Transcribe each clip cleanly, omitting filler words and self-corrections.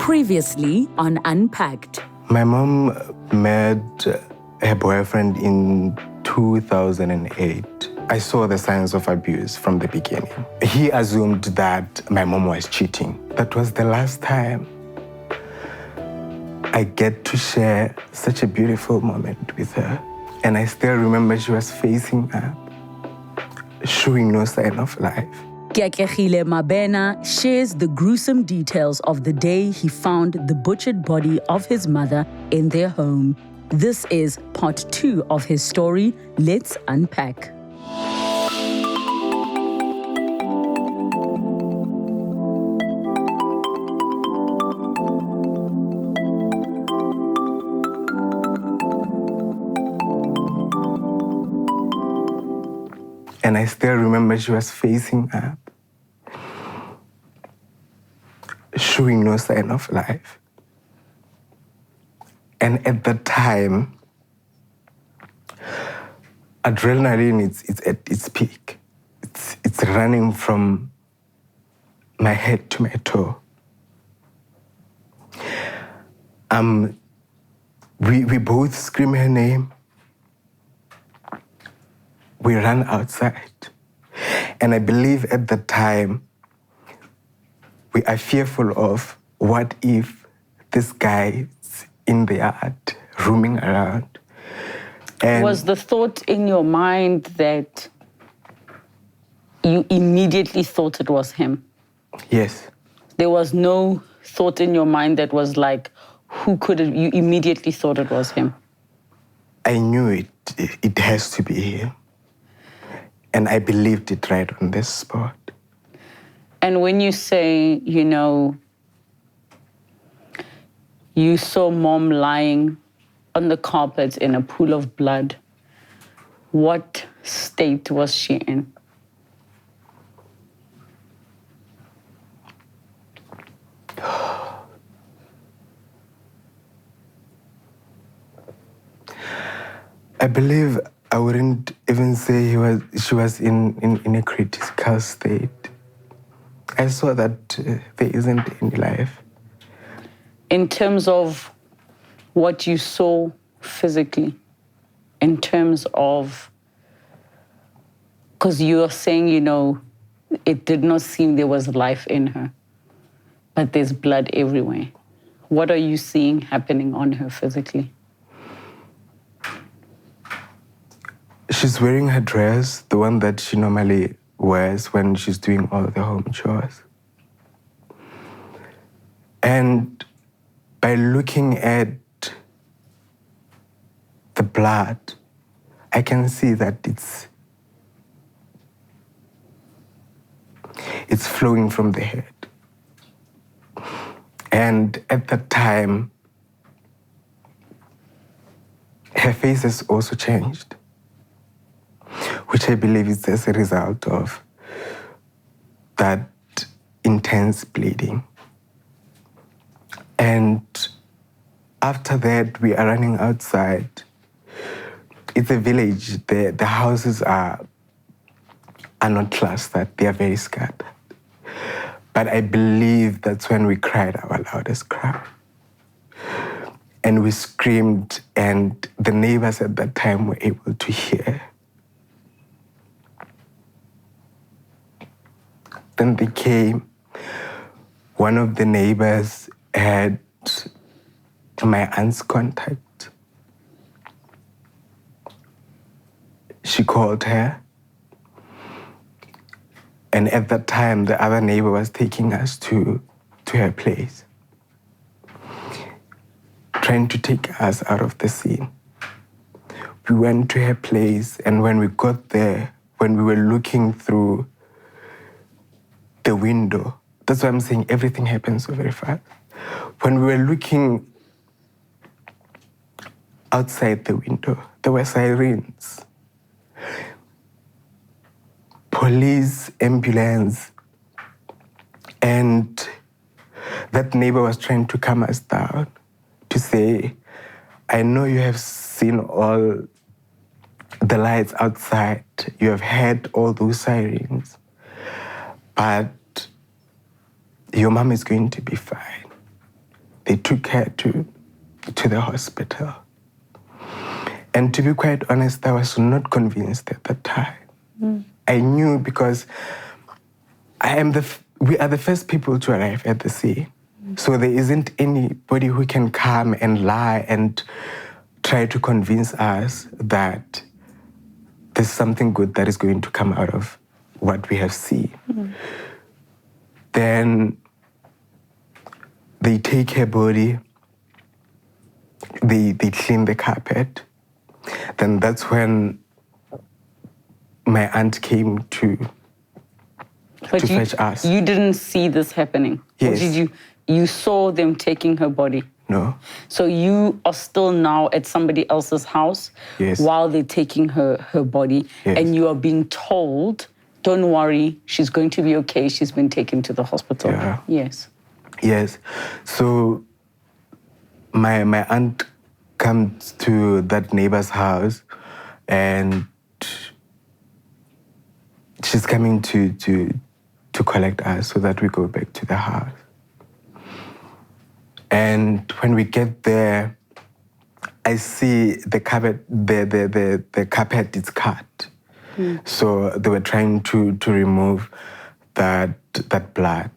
Previously on Unpacked. My mom met her boyfriend in 2008. I saw the signs of abuse from the beginning. He assumed that my mom was cheating. That was the last time I get to share such a beautiful moment with her. And I still remember she was facing up, showing no sign of life. Keatlegile Mabena shares the gruesome details of the day he found the butchered body of his mother in their home. This is part 2 of his story. Let's unpack. And I still remember she was facing up, showing no sign of life. And at that time, adrenaline is at its peak. It's running from my head to my toe. We both scream her name. We ran outside. And I believe at the time, we are fearful of what if this guy is in the yard, roaming around. And was the thought in your mind that you immediately thought it was him? Yes. There was no thought in your mind that was like, who could it? You immediately thought it was him? I knew it has to be him. And I believed it right on this spot. And when you say, you saw mom lying on the carpet in a pool of blood, what state was she in? I believe I wouldn't even say she was in a critical state. I saw that there isn't any life. In terms of what you saw physically, in terms of, because you are saying, it did not seem there was life in her, but there's blood everywhere. What are you seeing happening on her physically? She's wearing her dress, the one that she normally wears when she's doing all the home chores. And by looking at the blood, I can see that it's flowing from the head. And at that time, her face has also changed, which I believe is as a result of that intense bleeding. And after that, we are running outside. It's a village. The houses are not clustered. They are very scattered. But I believe that's when we cried our loudest cry. And we screamed, and the neighbors at that time were able to hear. Then they came. One of the neighbors had my aunt's contact. She called her. And at that time, the other neighbor was taking us to her place, trying to take us out of the scene. We went to her place, and when we got there, when we were looking through the window, that's why I'm saying everything happens so very fast. When we were looking outside the window, there were sirens. Police, ambulance, and that neighbor was trying to calm us down to say, I know you have seen all the lights outside, you have heard all those sirens, but your mom is going to be fine. they took her to the hospital. And to be quite honest, I was not convinced at that time. I knew because we are the first people to arrive at the scene. So there isn't anybody who can come and lie and try to convince us that there's something good that is going to come out of what we have seen. Then they take her body, they clean the carpet. Then that's when my aunt came to fetch us. You didn't see this happening? Yes. Or you saw them taking her body? No. So you are still now at somebody else's house while they're taking her body, and you are being told, don't worry, she's going to be okay, she's been taken to the hospital. Yeah. Yes. Yes. So my aunt comes to that neighbor's house, and she's coming to collect us so that we go back to the house. And when we get there, I see the carpet, the carpet is cut. So they were trying to remove that blood.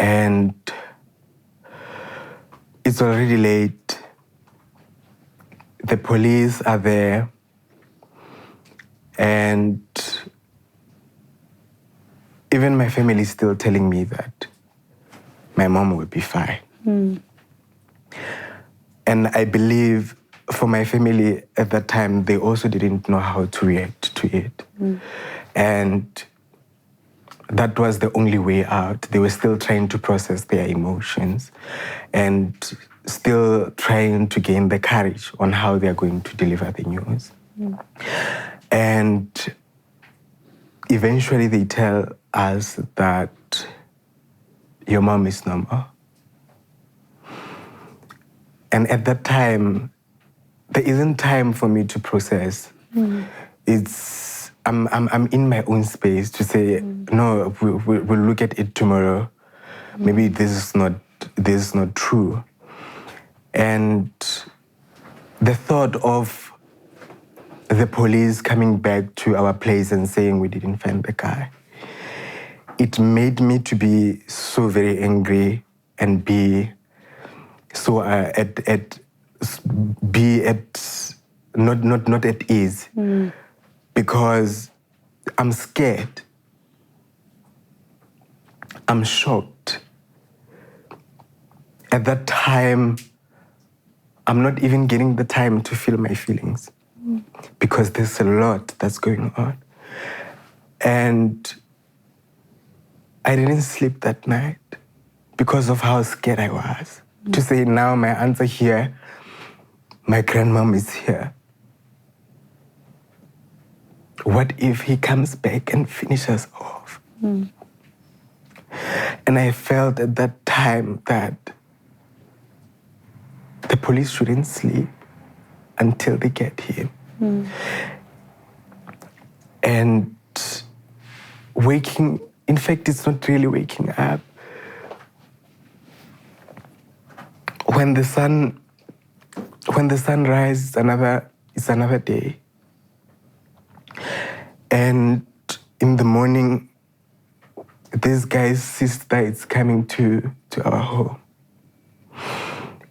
And it's already late. The police are there. And even my family is still telling me that my mom will be fine. And I believe for my family at that time, they also didn't know how to react to it. And that was the only way out. They were still trying to process their emotions and still trying to gain the courage on how they're going to deliver the news. And eventually they tell us that your mom is no more. And at that time, there isn't time for me to process. I'm in my own space to say, no, we'll look at it tomorrow. Maybe this is not true. And the thought of the police coming back to our place and saying we didn't find the guy, it made me to be so very angry and be so not at ease, because I'm scared. I'm shocked. At that time, I'm not even getting the time to feel my feelings because there's a lot that's going on. And I didn't sleep that night because of how scared I was. To say now my aunts are here, my grandmom is here. What if he comes back and finishes off? And I felt at that time that the police shouldn't sleep until they get him. And in fact, it's not really waking up. When the sun rises, it's another day. And in the morning, this guy's sister is coming to our home.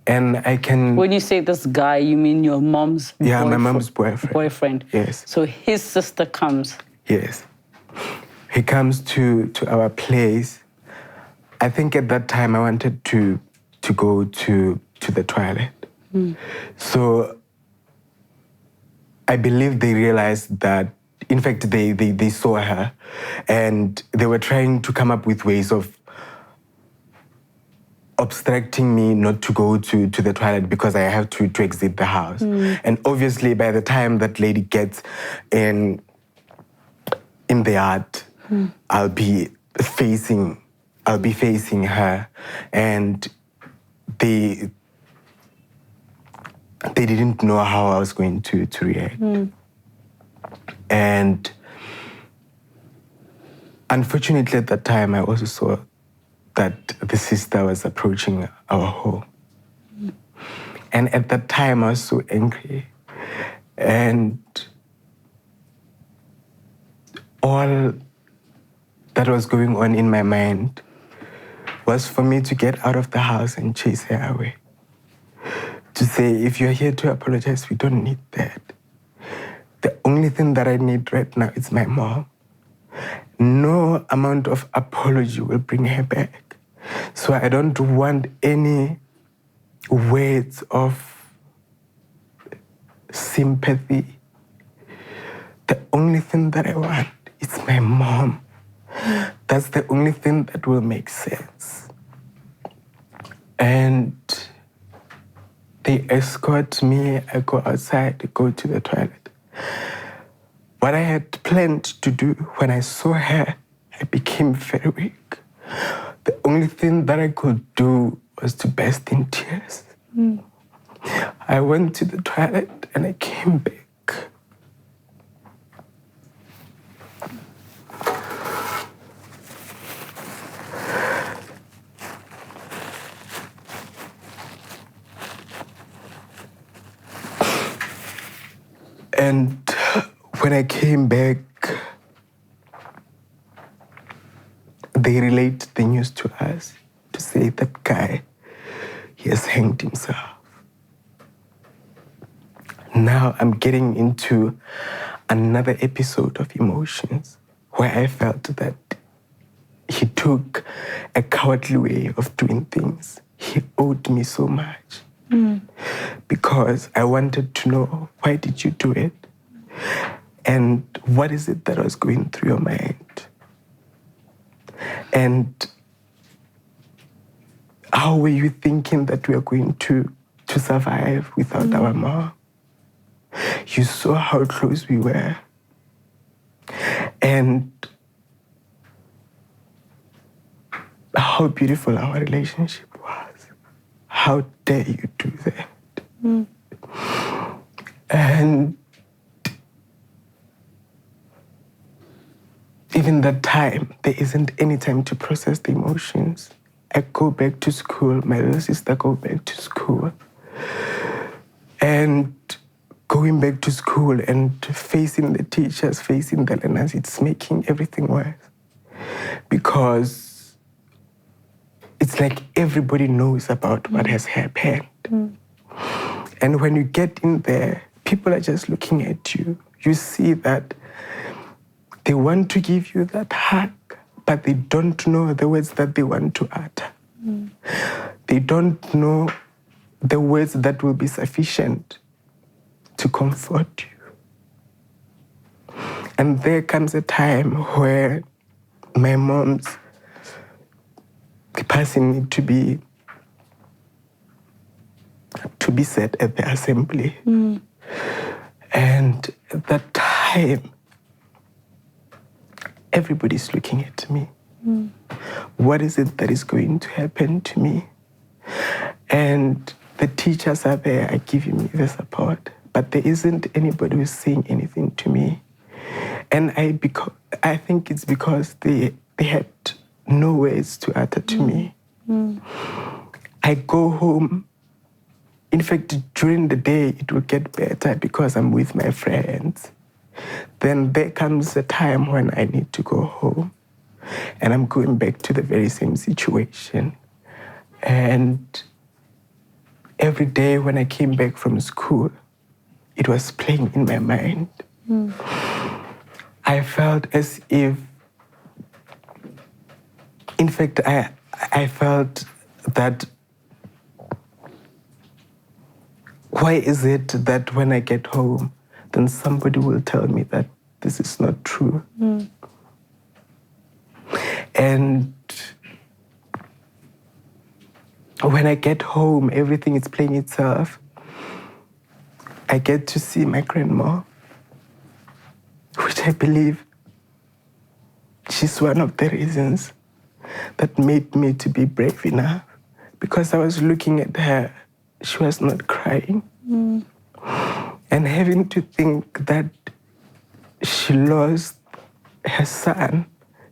And I can... When you say this guy, you mean your mom's boyfriend? Yeah, my mom's boyfriend. Yes. So his sister comes? Yes. He comes to our place. I think at that time I wanted to go to the toilet. So I believe they realized that, in fact, they saw her and they were trying to come up with ways of obstructing me not to go to the toilet because I have to exit the house. And obviously by the time that lady gets in the yard, I'll be facing her, and they didn't know how I was going to react. And unfortunately at that time I also saw that the sister was approaching our home. And at that time, I was so angry. And all that was going on in my mind was for me to get out of the house and chase her away. To say, if you're here to apologize, we don't need that. The only thing that I need right now is my mom. No amount of apology will bring her back. So I don't want any words of sympathy. The only thing that I want is my mom. That's the only thing that will make sense. And they escort me, I go outside, go to the toilet. What I had planned to do when I saw her, I became very weak. The only thing that I could do was to burst in tears. I went to the toilet and I came back. And when I came back, they relayed the news to us to say that guy, he has hanged himself. Now I'm getting into another episode of emotions where I felt that he took a cowardly way of doing things. He owed me so much. Because I wanted to know, why did you do it? And what is it that was going through your mind? And how were you thinking that we are going to survive without our mom? You saw how close we were. And how beautiful our relationship was. How dare you do that? And even that time, there isn't any time to process the emotions. I go back to school, my little sister go back to school. And going back to school and facing the teachers, facing the learners, it's making everything worse. Because it's like everybody knows about what has happened. And when you get in there, people are just looking at you. You see that they want to give you that hug, but they don't know the words that they want to utter. They don't know the words that will be sufficient to comfort you. And there comes a time where my mom's passing need to be said at the assembly. And at that time, everybody's looking at me. What is it that is going to happen to me? And the teachers are there, are giving me the support, but there isn't anybody who's saying anything to me. And I think it's because they had no words to utter to me. I go home. In fact, during the day, it will get better because I'm with my friends. Then there comes a time when I need to go home. And I'm going back to the very same situation. And every day when I came back from school, it was playing in my mind. I felt as if, in fact, I felt that, why is it that when I get home, then somebody will tell me that this is not true? And when I get home, everything is playing itself. I get to see my grandma, which I believe she's one of the reasons that made me to be brave enough. Because I was looking at her, she was not crying. And having to think that she lost her son,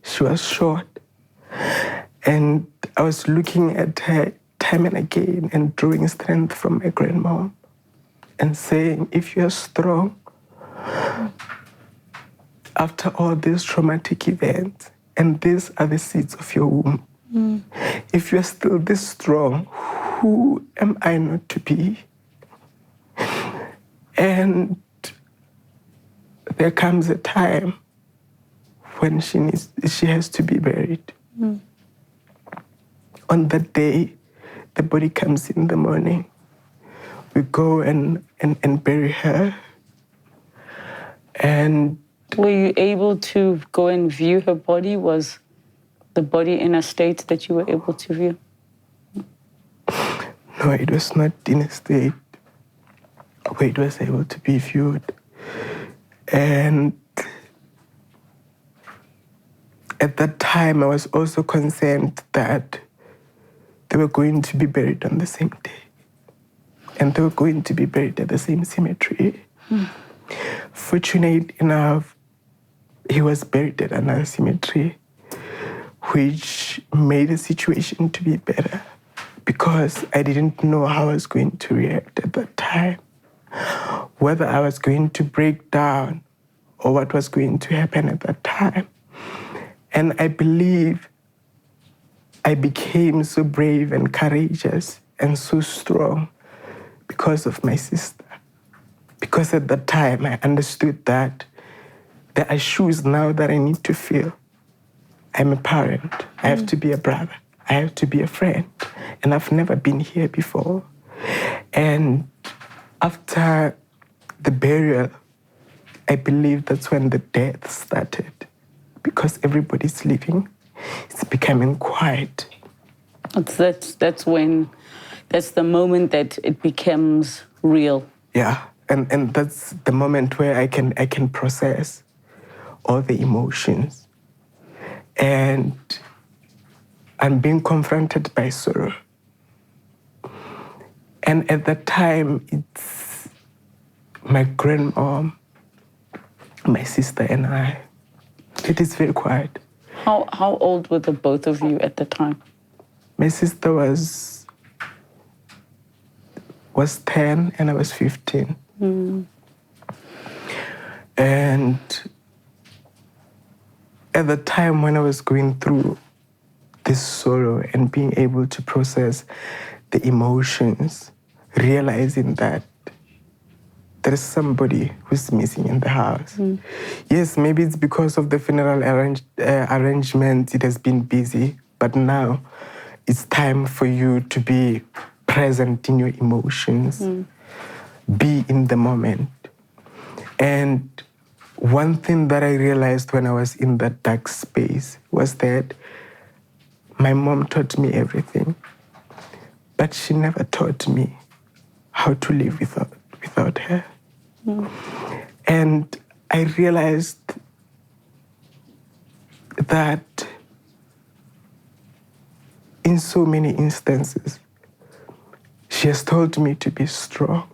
she was short. And I was looking at her time and again and drawing strength from my grandmom and saying, if you're strong, after all these traumatic events, and these are the seeds of your womb, if you're still this strong, who am I not to be? And there comes a time when she has to be buried. On that day, the body comes in the morning. We go and bury her. And were you able to go and view her body? Was the body in a state that you were able to view? No, it was not in a state where it was able to be viewed. And at that time, I was also concerned that they were going to be buried on the same day. And they were going to be buried at the same cemetery. Fortunate enough, he was buried at another cemetery, which made the situation to be better because I didn't know how I was going to react at that time, whether I was going to break down or what was going to happen at that time. And I believe I became so brave and courageous and so strong because of my sister. Because at that time, I understood that there are shoes now that I need to fill. I'm a parent. I have to be a brother. I have to be a friend. And I've never been here before. And after the burial, I believe that's when the death started. Because everybody's leaving. It's becoming quiet. That's the moment that it becomes real. Yeah. And that's the moment where I can process all the emotions. And I'm being confronted by sorrow. And at that time, it's my grandmom, my sister, and I. It is very quiet. How old were the both of you at the time? My sister was 10 and I was 15. And at the time when I was going through this sorrow and being able to process the emotions, realizing that there is somebody who's missing in the house. Yes, maybe it's because of the funeral arrangement, it has been busy, but now it's time for you to be present in your emotions, be in the moment. And one thing that I realized when I was in that dark space was that my mom taught me everything, but she never taught me how to live without her. And I realized that in so many instances, she has told me to be strong.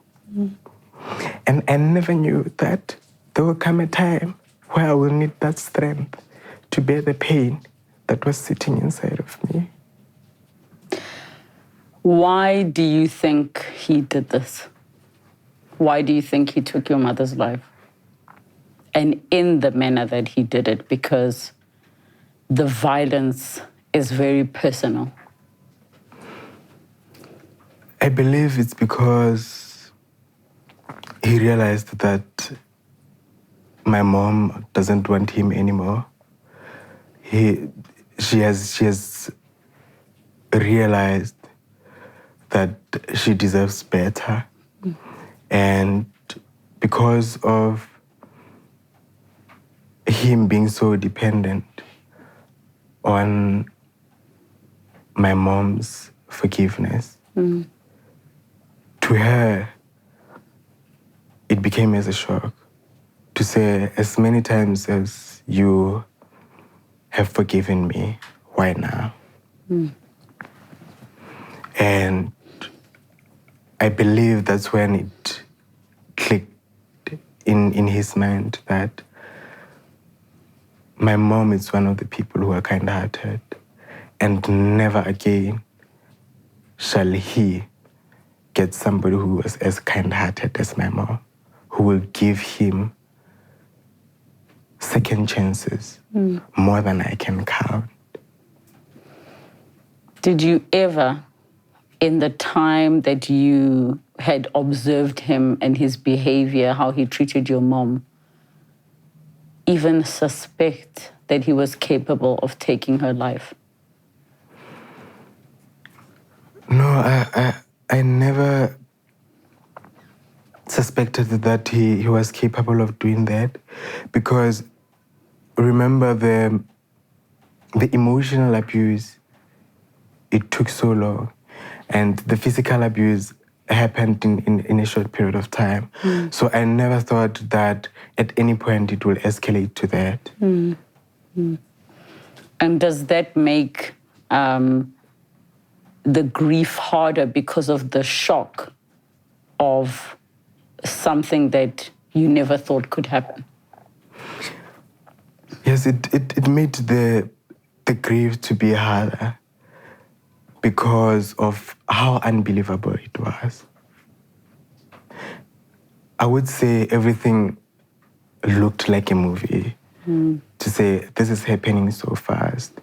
And I never knew that there will come a time where I will need that strength to bear the pain that was sitting inside of me. Why do you think he did this? Why do you think he took your mother's life? And in the manner that he did it, because the violence is very personal. I believe it's because he realized that my mom doesn't want him anymore. She has realized that she deserves better. And because of him being so dependent on my mom's forgiveness, to her, it became as a shock to say, as many times as you have forgiven me, why now? And I believe that's when it clicked in his mind that my mom is one of the people who are kind-hearted. And never again shall he get somebody who was as kind-hearted as my mom, who will give him second chances, more than I can count. Did you ever, in the time that you had observed him and his behavior, how he treated your mom, even suspect that he was capable of taking her life? No, I never suspected that he was capable of doing that, because remember the emotional abuse, it took so long, and the physical abuse happened in a short period of time. So I never thought that at any point it will escalate to that. And does that make the grief harder because of the shock of something that you never thought could happen? Yes, it made the grief to be harder because of how unbelievable it was. I would say everything looked like a movie, to say this is happening so fast.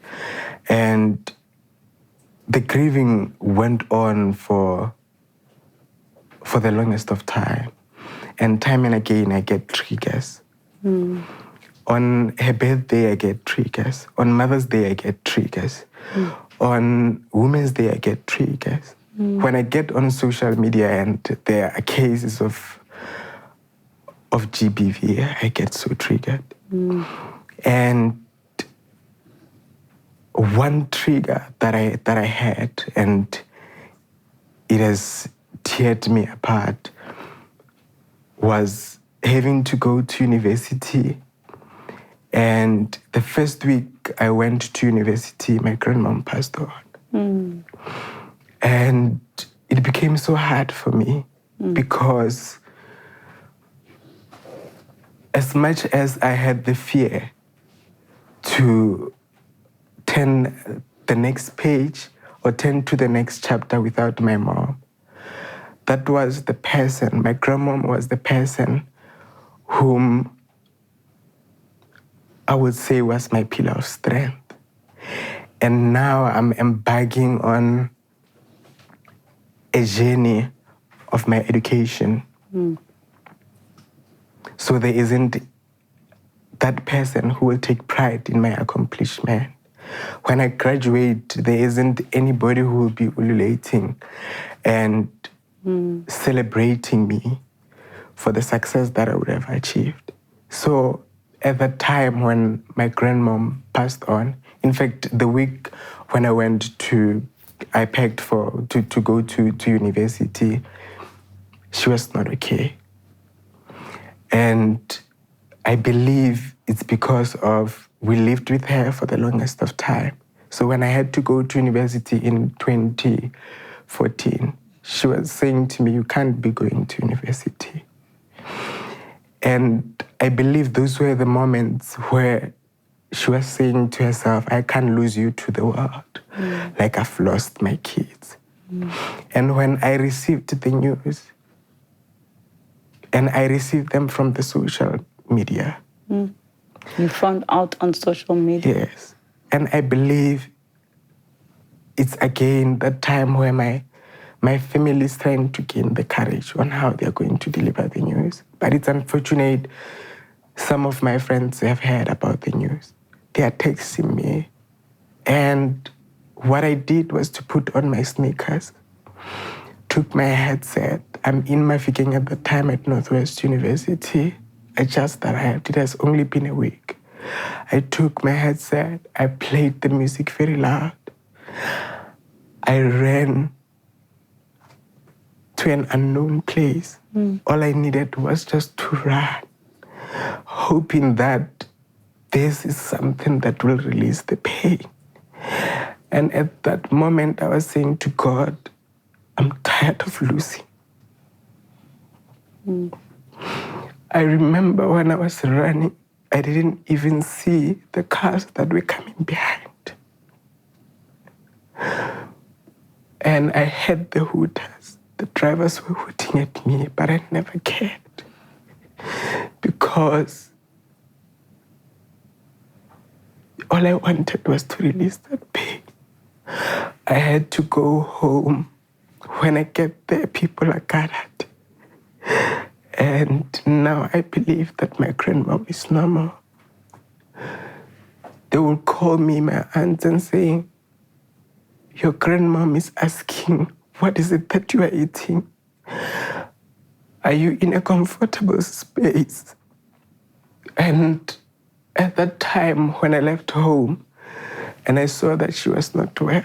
And the grieving went on for the longest of time. And again, I get triggers. On her birthday, I get triggers. On Mother's Day, I get triggers. On Women's Day, I get triggers. When I get on social media and there are cases of GBV, I get so triggered. And one trigger that I had, and it has teared me apart, was having to go to university. And the first week I went to university, my grandmom passed on. And it became so hard for me because as much as I had the fear to turn the next page or turn to the next chapter without my mom, that was the person, my grandmom was the person whom I would say was my pillar of strength. And now I'm embarking on a journey of my education. So there isn't that person who will take pride in my accomplishment. When I graduate, there isn't anybody who will be ululating and celebrating me for the success that I would have achieved. So at that time when my grandmom passed on, in fact, the week when I packed to go to university, she was not okay. And I believe it's because of we lived with her for the longest of time. So when I had to go to university in 2014, she was saying to me, you can't be going to university. And I believe those were the moments where she was saying to herself, I can't lose you to the world, like I've lost my kids. And when I received the news, and I received them from the social media. You found out on social media? Yes. And I believe it's again that time where my family is trying to gain the courage on how they're going to deliver the news. But it's unfortunate, some of my friends have heard about the news. They are texting me. And what I did was to put on my sneakers, took my headset. I'm in Mafikeng at the time at Northwest University. I just arrived. It has only been a week. I took my headset. I played the music very loud. I ran to an unknown place. All I needed was just to run, hoping that this is something that will release the pain. And at that moment, I was saying to God, I'm tired of losing. I remember when I was running, I didn't even see the cars that were coming behind. And I heard the hooters. The drivers were hooting at me, but I never cared. Because all I wanted was to release that pain. I had to go home. When I get there, people are gathered. And now I believe that my grandmom is normal. They will call me my aunt and saying, your grandmom is asking, what is it that you are eating? Are you in a comfortable space? And at that time, when I left home and I saw that she was not well,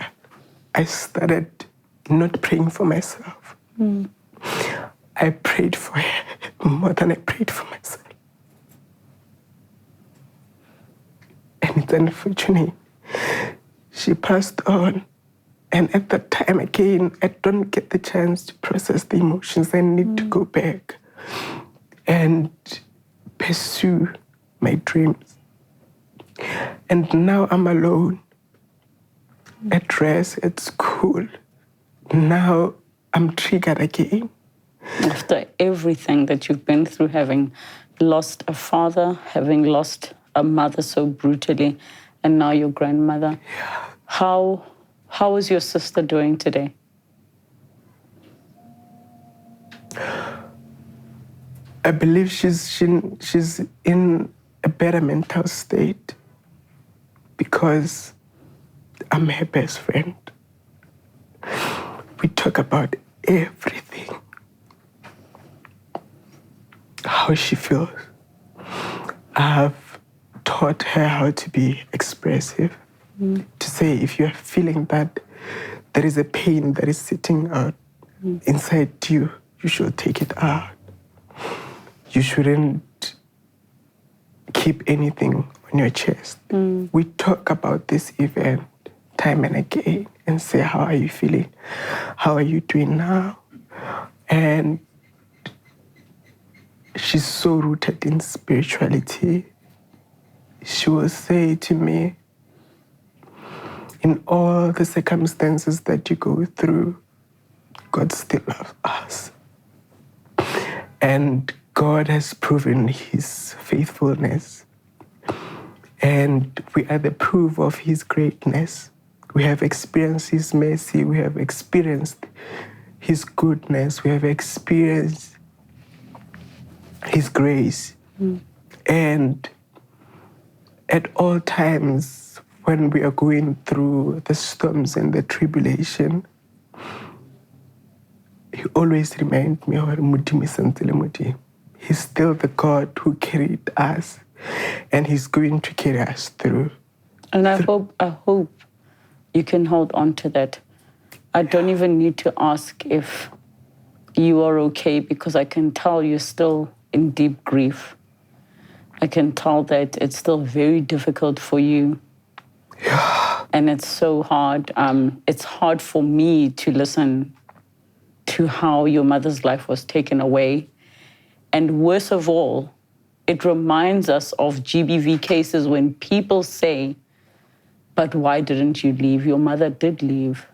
I started not praying for myself. I prayed for her more than I prayed for myself. And it's unfortunate. She passed on. And at that time, again, I don't get the chance to process the emotions. I need to go back and pursue my dreams. And now I'm alone, at rest, at school. Now I'm triggered again. After everything that you've been through, having lost a father, having lost a mother so brutally, and now your grandmother, how is your sister doing today? I believe she's in a better mental state because I'm her best friend. We talk about everything. How she feels. I've taught her how to be expressive. To say if you're feeling that there is a pain that is sitting out inside you, you should take it out. You shouldn't keep anything on your chest. We talk about this event time and again and say, how are you feeling? How are you doing now? And she's so rooted in spirituality. She will say to me, in all the circumstances that you go through, God still loves us. And God has proven his faithfulness. And we are the proof of his greatness. We have experienced his mercy. We have experienced his goodness. We have experienced his grace. And at all times, when we are going through the storms and the tribulation, he always reminds me of Muti. He's still the God who carried us, and he's going to carry us through. And I hope you can hold on to that. I don't even need to ask if you are okay, because I can tell you're still in deep grief. I can tell that it's still very difficult for you. Yeah. And it's so hard. It's hard for me to listen to how your mother's life was taken away. And worst of all, it reminds us of GBV cases when people say, but why didn't you leave? Your mother did leave.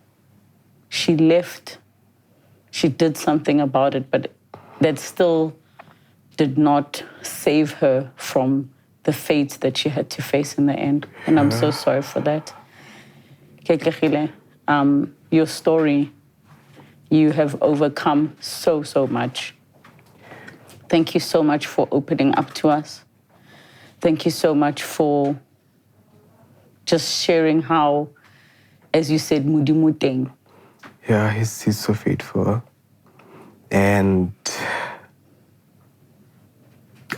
She left. She did something about it, but that still did not save her from the fate that she had to face in the end. And I'm so sorry for that. Keatlegile, your story, you have overcome so much. Thank you so much for opening up to us. Thank you so much for just sharing how, as you said, mudimuteng. Yeah, he's so faithful. And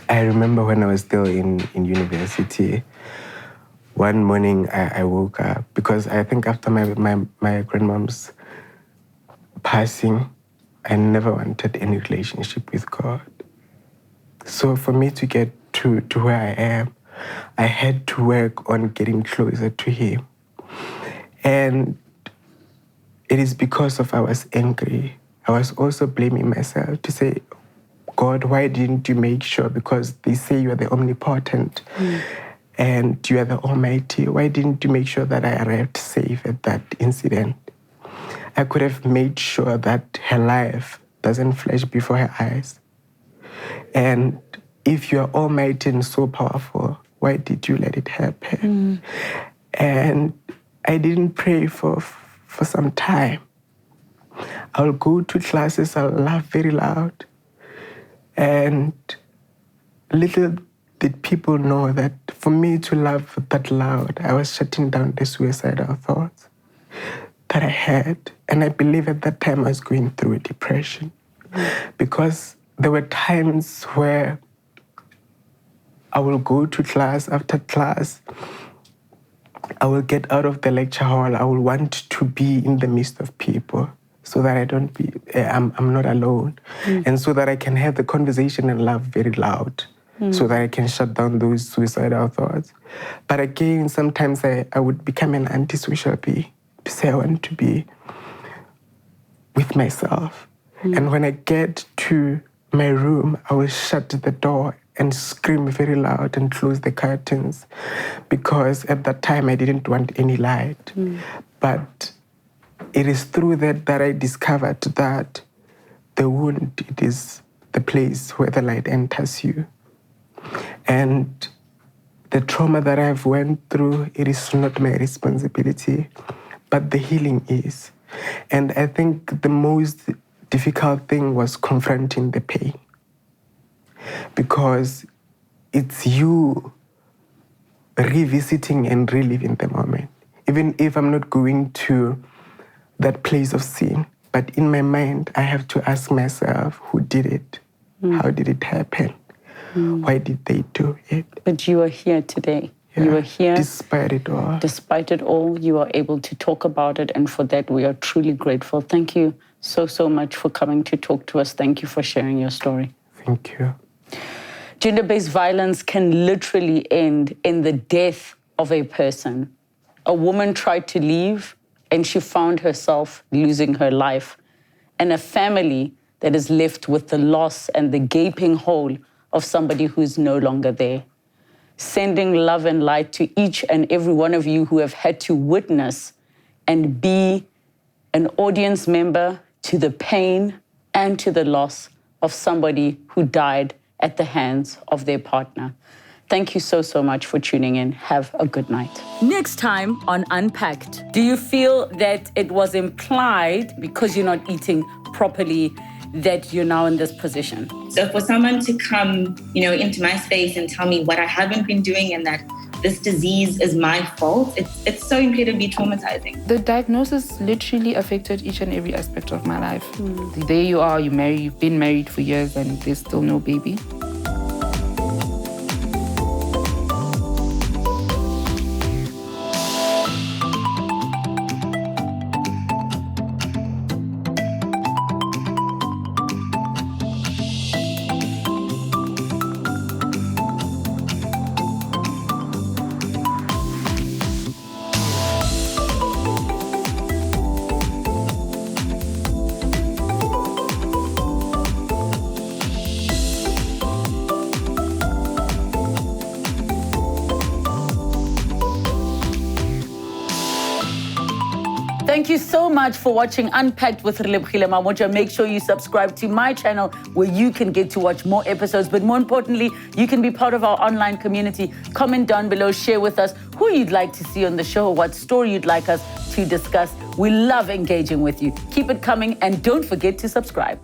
I remember when I was still in university, one morning I woke up because I think after my grandmom's passing, I never wanted any relationship with God. So for me to get to where I am, I had to work on getting closer to him. And it is because of I was angry. I was also blaming myself to say, God, why didn't you make sure? Because they say you are the omnipotent and you are the almighty. Why didn't you make sure that I arrived safe at that incident? I could have made sure that her life doesn't flash before her eyes. And if you are almighty and so powerful, why did you let it happen? And I didn't pray for some time. I'll go to classes, I'll laugh very loud. And little did people know that for me to laugh that loud, I was shutting down the suicidal thoughts that I had. And I believe at that time I was going through a depression because there were times where I will go to class after class. I will get out of the lecture hall. I will want to be in the midst of people so that I'm not alone. And so that I can have the conversation and laugh very loud so that I can shut down those suicidal thoughts. But again, sometimes I would become an antisocial bee to say I want to be with myself. And when I get to my room, I will shut the door and scream very loud and close the curtains because at that time I didn't want any light. But it is through that I discovered that the wound, it is the place where the light enters you. And the trauma that I've went through, it is not my responsibility, but the healing is. And I think the most difficult thing was confronting the pain. Because it's you revisiting and reliving the moment. Even if I'm not going to that place of sin, but in my mind, I have to ask myself, who did it? How did it happen? Why did they do it? But you are here today. Yeah, you are here. Despite it all. Despite it all, you are able to talk about it. And for that, we are truly grateful. Thank you so much for coming to talk to us. Thank you for sharing your story. Thank you. Gender-based violence can literally end in the death of a person. A woman tried to leave and she found herself losing her life. And a family that is left with the loss and the gaping hole of somebody who's no longer there. Sending love and light to each and every one of you who have had to witness and be an audience member to the pain and to the loss of somebody who died at the hands of their partner. Thank you so much for tuning in. Have a good night. Next time on Unpacked. Do you feel that it was implied because you're not eating properly that you're now in this position? So for someone to come, into my space and tell me what I haven't been doing and that this disease is my fault, it's so incredibly traumatizing. The diagnosis literally affected each and every aspect of my life. There you are, you've been married for years and there's still no baby. Thank you so much for watching Unpacked with Relebogile Mamoja. Make sure you subscribe to my channel where you can get to watch more episodes. But more importantly, you can be part of our online community. Comment down below, share with us who you'd like to see on the show, what story you'd like us to discuss. We love engaging with you. Keep it coming and don't forget to subscribe.